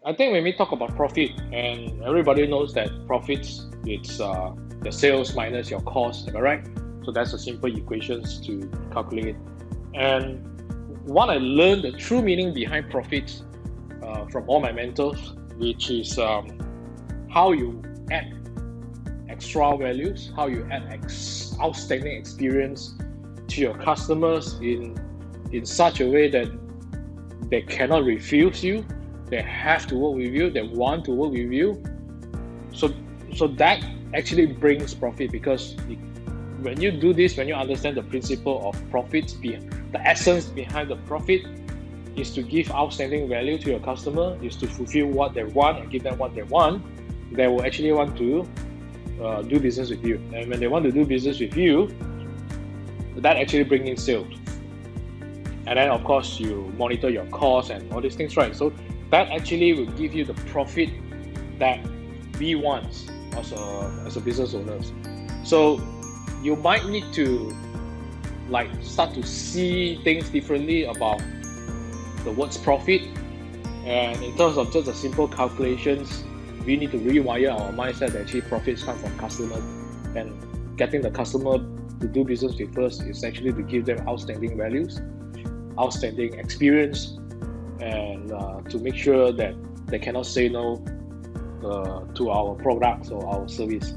I think when we talk about profit, and everybody knows that profits, it's the sales minus your cost, am I right? So that's a simple equations to calculate. And what I learned, the true meaning behind profits from all my mentors, which is how you add extra values, how you add outstanding experience to your customers in such a way that they cannot refuse you, they have to work with you, they want to work with you. So so that actually brings profit because when you do this, when you understand the principle of profits, the essence behind the profit is to give outstanding value to your customer, is to fulfill what they want and give them what they want, they will actually want to do business with you. And when they want to do business with you, that actually brings in sales. And then of course you monitor your costs and all these things, right? So that actually will give you the profit that we want as a business owners. So you might need to start to see things differently about the words profit. And in terms of just the simple calculations, we need to rewire our mindset that actually profits come from customers, and getting the customer to do business with us is actually to give them outstanding values, outstanding experience, and to make sure that they cannot say no to our products or our service.